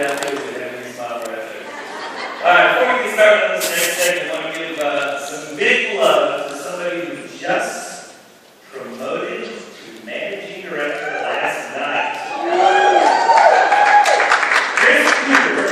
that too. We have a smile right there. All right, before we get started on this next segment, I want to give some big love to somebody who just promoted to managing director last night. Chris Cooper.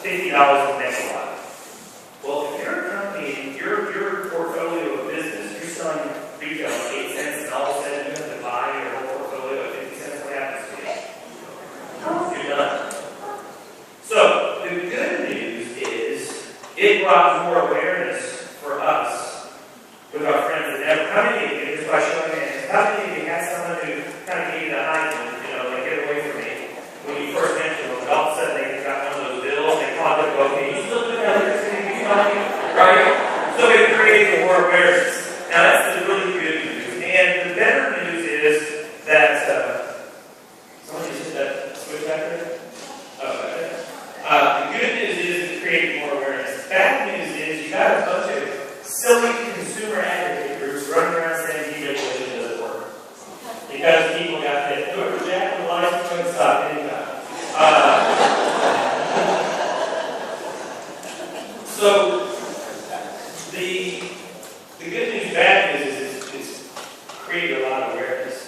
$50 makes a lot. Well, if you're a company, your portfolio of business, you're selling retail at 8 cents, and all of a sudden you have to buy your whole portfolio at 50 cents, what happens to you? You're done. So, the good news is, it brought more awareness for us with our friends than ever. How many of you, just by showing hands, how many of you had someone who kind of gave you the high, like, get away from me, when you first mentioned them, and all of a sudden they got one of those bills, they called it, okay, you still do that, right? So it created more awareness. Now that's the really good news. And the better news is that, someone just hit that switch back there? Oh, back there. The good news is it created more awareness. Bad news is you got a bunch of silly consumer advocate groups running around saying deregulation doesn't work. Because people got that, whoever jacked the license couldn't stop anytime. So, the good news, bad news is it's created a lot of awareness.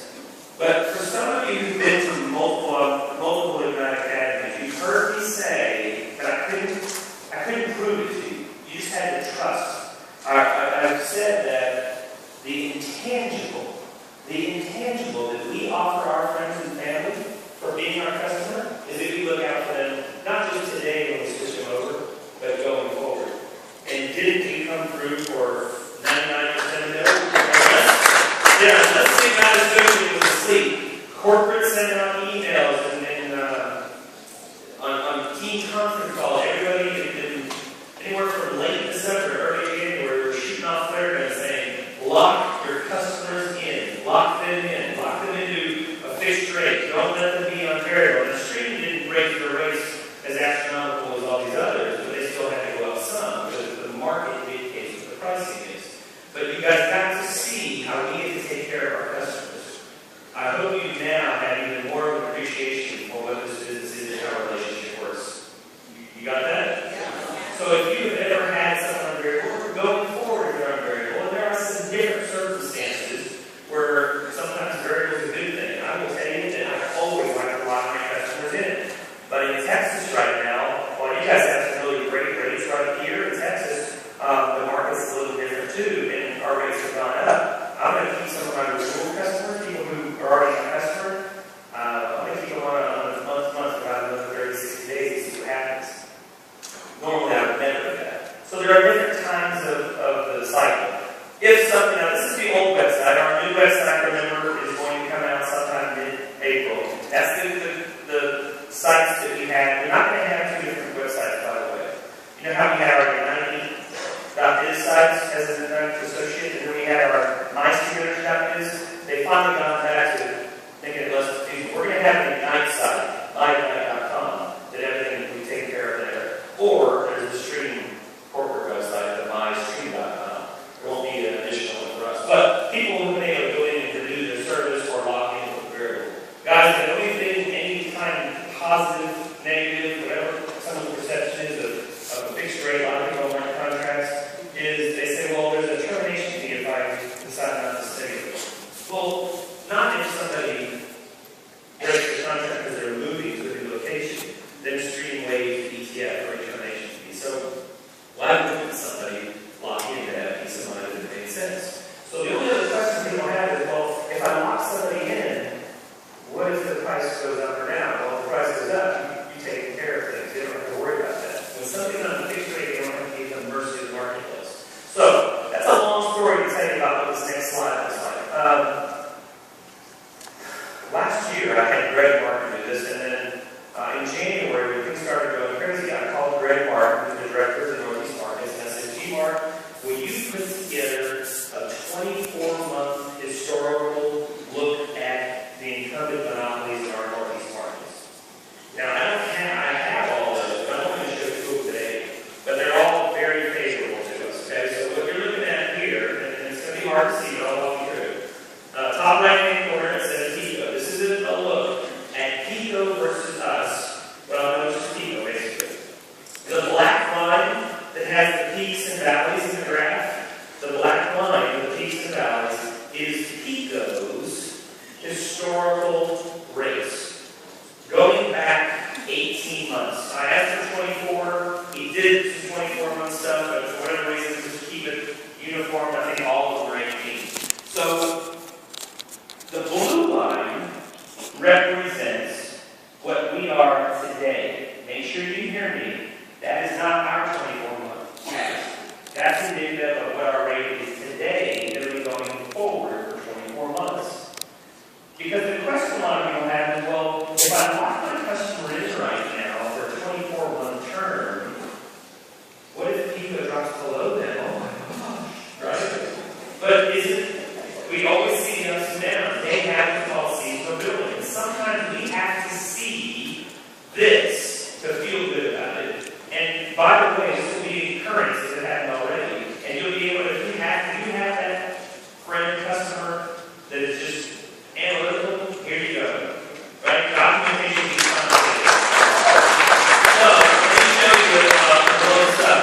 But for some of you who've been to multiple Ignite Academies, you've heard me say that I couldn't prove it to you. You just had to trust. I've said that the intangible that we offer our friends and family for being our customer is that we look out for them, not just today when we switch them over, but going forward. And didn't we come through for 99% of them? Let's say God associated was asleep. Corporate sending out emails and on team conference calls, everybody had been anywhere from late December to early January, we're shooting off flare guns saying, lock your customers in, lock them into a fixed rate, don't let them be on variable. And the stream didn't raise their rates as astronomical as all these others, but they still had to go up some because the market dictates what the pricing is. But you guys got to see how we get to take care of our customers. I hope you now have even more of an appreciation for what this business is and how our relationship works. You got that? Yeah. So if you've ever had someone unvariable, going forward you're unvariable, and there are some different circumstances where sometimes variable is a good thing. I will tell you that I always like to lock my customers in. But in Texas right now, while you guys have some really great rates right here in Texas, the market's a little different too, and our rates have gone up. I'm going to keep some of my renewal customers, people who are already a customer, I'm going to keep them on a month-to-month for about another 30, 60 days and see what happens. Normally I would never do that. So there are different times of the cycle. If something, now this is the old website. Our new website, remember, is going to come out sometime mid-April. That's the sites that we have. We're not going to have two different websites, by the way. You know how we have our United.biz sites as an Ignite associate, and then we have our MyStreamers.biz. They finally got back to making it less confusing. We're going to have an Ignite site, myignite.com, that everything we take care of there. Or there's the stream corporate website, the mystream.com. There won't be an additional one for us. But people who may be able to go in and renew their service or log in with variable. Guys, the only thing, any kind of positive, negative, whatever someone's perception is of a fixed rate, a lot of people don't like contracts, is they say, well, there's a termination fee if I decide not to stay. Well, not if somebody breaks the contract because they're moving to a new location, then stream waives ETF or a termination fee. So why wouldn't somebody lock into that piece of money that makes sense? So the only other question people have is, well, if I lock somebody in, what if the price goes up or down? Well, if the price goes up, you take care of things. You don't have to worry about that. When something's on a fixed rate, you don't have to be at the mercy of the marketplace. So that's a long story to tell you about what this next slide looks like. Last year, I had Greg Martin do this, and then in January, when things started going crazy, I called Greg Martin, who's the director of the Northeast Markets, and I said, G. Mark, will you put together a 24-month historical look at the incumbent monopolies in our Northeast markets? Now, I have all those, but I'm only going to show two of them today, but they're all very favorable to us, okay? So what you're looking at here, and it's going to be hard to see, but I'll walk you through it. Top right-hand corner, it says Pico. This is a look at Pico versus us, but I'll know just Pico, basically. The black did some 24-month stuff, but for whatever reason, just to keep it uniform, I think all of them are 18. So the blue line represents what we are today. Make sure you hear me. That is not our 24-month task. That's indicative of what our rate is today, literally going forward for 24 months. Because the question a lot of people have is, well, if I lock my customer in right now for a 24-month term, what if PICO drops below them? Oh my gosh, right? But we always see the ups and downs. They have to call seasonal billing. And sometimes we have to see this to feel good about it. And by the way, this will be occurrence if it hasn't already. And you'll be able to, if you have that friend, customer that is just analytical, here you go. Right? Documentation is complicated. So, let me show you close up.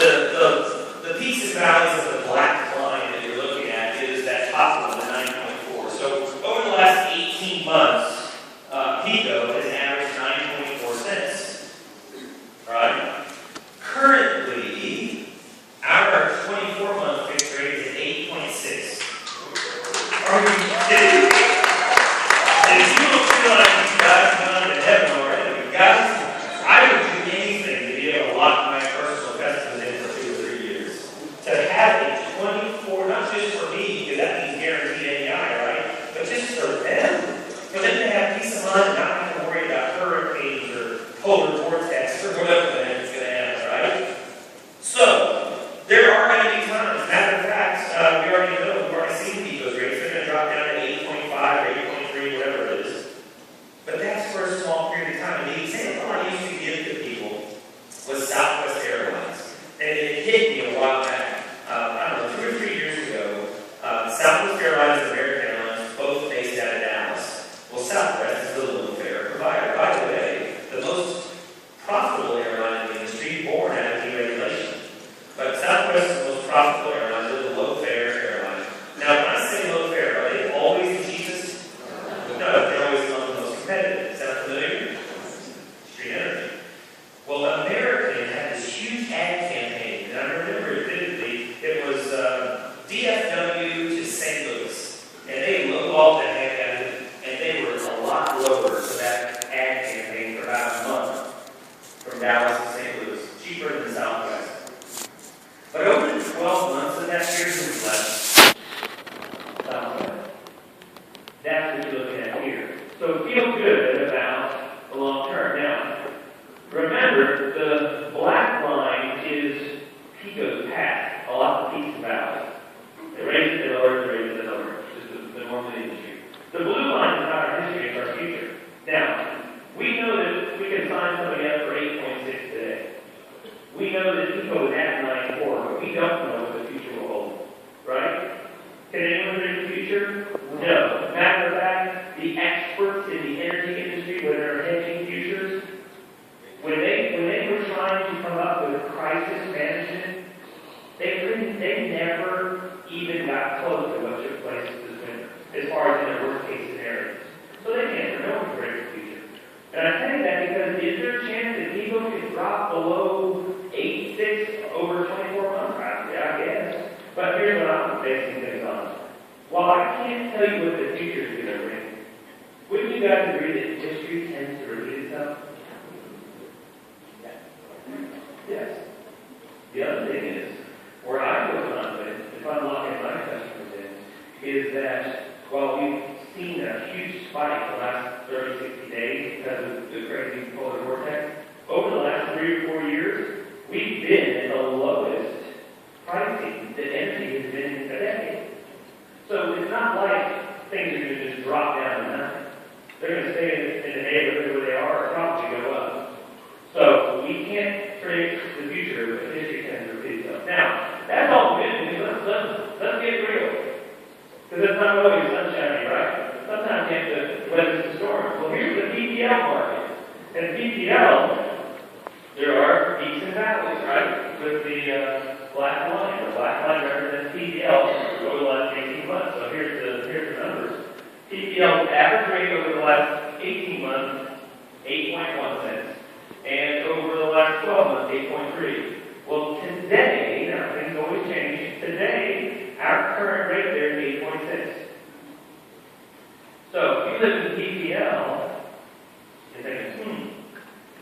The peaks and valleys of the black line that you're looking at is that top one, the 9.4. So, over the last 18 months, PICO has averaged 9.4 cents. Right? Currently, our 24-month fixed rate is 8.6. Are you kidding me? And if you don't feel like you guys have gone to heaven already, guys, I would do anything to be able to lock my personal customers in for 2 or 3 years. To have a 24, not just for me, because that means guaranteed API, right? But just for them. For them to have peace of mind and not have to worry about hurricanes or polar vortex or whatever the heck is going to happen, right? So, there are going to be times. Matter of fact, we already know, we've already seen PICO's rates. They're going to drop down to 8.5 or 8.3, whatever it is. But that's for a small period of time. And the example I used to give to people was Southwest Airlines. And it hit me a while back. I don't know, 2 or 3 years ago, Southwest Airlines and American Airlines both based out of Dallas. Well, Southwest is the low fare provider. By the way, the most profitable airline in the industry born out of deregulation. But Southwest is the most profitable airline. They're the low fare airline. Now, when I say low fare, are they always the cheapest? No, they're always among the most competitive. Is that familiar? Street Energy. Well, American had this huge ad campaign, and I remember it vividly. It was DFW to St. Louis, and they lowballed the heck out of it, and they were a lot lower for that ad campaign for about a month from Dallas to St. Louis, cheaper than Southwest. But over the 12 months of that year, who was left? Southwest. That's what you're looking at here. So feel good about the long term. Now, remember, the black line is PICO's path, a lot of peaks and valleys. They raise it, they lower it, they raise it, they lower it. Just the normal industry. The blue line is not our history, it's our future. Now, we know that we can sign somebody up for 8.6 today. We know that PICO is at 9.4, but we don't know what the future will hold. Right? Can anyone predict the future? No. Matter of fact, the experts in the energy industry, when they're hedging futures, when they were trying to come up with crisis management, they never even got close to what took place this winter, as far as in their worst case scenarios. So they can't know the future. And I say that because is there a chance that PICO could drop below 8.6 over 24 months? Yeah, I guess. But here's what I'm basing things on. While I can't tell you what the future is going to bring, wouldn't you guys agree that history tends to repeat itself? Yes. The other thing is, where I feel confident, if I'm locking my customers in, is that while we've seen a huge spike the last 30, 60 days because of the crazy polar vortex, over the last 3 or 4 years, we've been at the lowest pricing that energy has been in a decade. So it's not like things are going to just drop down to nothing. They're going to stay in the neighborhood where they are or probably go up. So we can't predict the future, but history tends to repeat itself. Now, that's all good news. Let's get real. Because it's not always sunshiny, right? Sometimes you have to weather the storm. Well, here's the PPL market. And PPL, there are peaks and valleys, right? With the black line. The black line represents PPL over the last 18 months. So here's the numbers. PPL's average rate over the last 18 months, 8.1 cents. And over the last last 12 months, 8.3. Well, today, now things always change, today, our current rate there is 8.6. So if you live in PPL, you're thinking,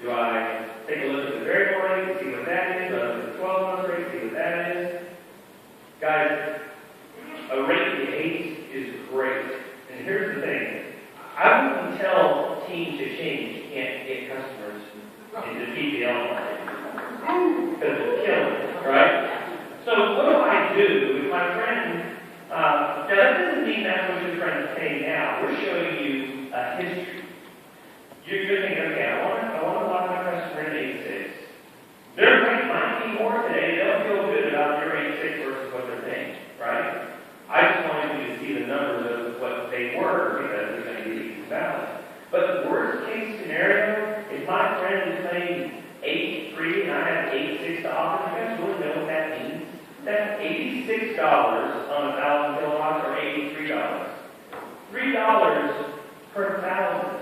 do I take a look at the variable rate, see what that is, look at the 12-month rate, see what that is? Guys, a rate you hate is great. And here's the thing. I wouldn't tell teams to change you can't get customers into PPL market. Because it'll kill it, right? So what do I do with my friend? Now that doesn't mean that's what your friend's paying now. We're showing you a history. You're thinking, okay, I want to lock my customer in 8.6. Their rate might be more today. They'll feel good about their 8.6 versus what they're paying, right? I just wanted you to see the numbers of what they were because they're going to be equal balance. But the worst case scenario, if my friend is paying 8.3 and I have 8.6 to offer, you guys really know what that means? That's $86 on 1,000 kilowatts or $83. $3 per 1,000.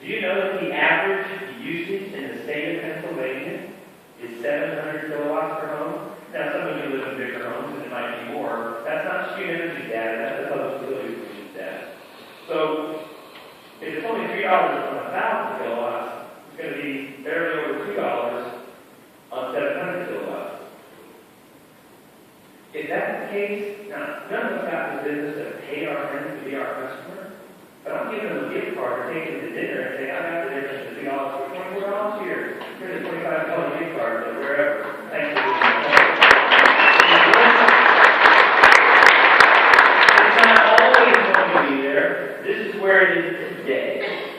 Do you know that the average usage in the state of Pennsylvania is 700 kilowatts per home? Now, some of you live in bigger homes and it might be more. That's not street energy data, that's the Public Utilities Commission data. So, if it's only $3 on 1,000 kilowatts, it's going to be barely over $2 on 700 kilowatts. If that's the case, now, none of us got the business to pay our friends to be our customer. But I'm giving them a gift card or taking them to dinner and saying, I got the difference of $2 for $24 here. Here's a $25 gift card to wherever. Thanks for It's not always going to be there. This is where it is today.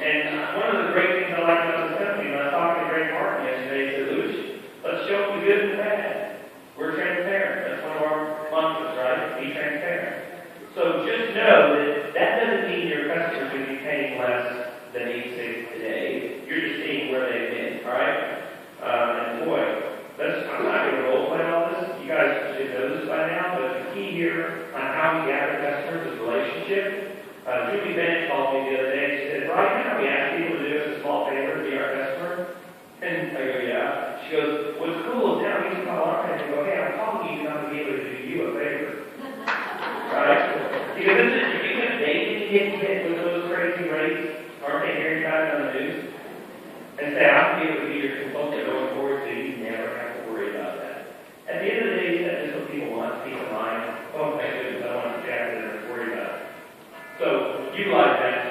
And one of the great things I like about this company, when I talked to Greg Martin yesterday, he said, Lucia, let's show them the good and the bad. We're transparent. That's one of our mantras, right? Be transparent. So just know that that doesn't mean your customers are going to be paying less than 8.6 today. You're just seeing where they've been, all right? And boy, I'm not going to role play all this. You guys should know this by now, but the key here on how we gather customers is relationship. Julie Bennett called me the other day and she said, right now we ask people to do us a small favor to be our customer. And I go, yeah. She goes, what's cool is now we can call our friends and go, hey, I'm calling you not to be able to do you a favor. Right? Because if you can daily get hit with those crazy rates, aren't they hearing about it on the news? And say, I'm going to be able to be your consultant going forward so you never have to worry about that. At the end of the day, that's just what people want, peace of mind. Oh, thank goodness, I don't want to chat and worry about it. So utilize that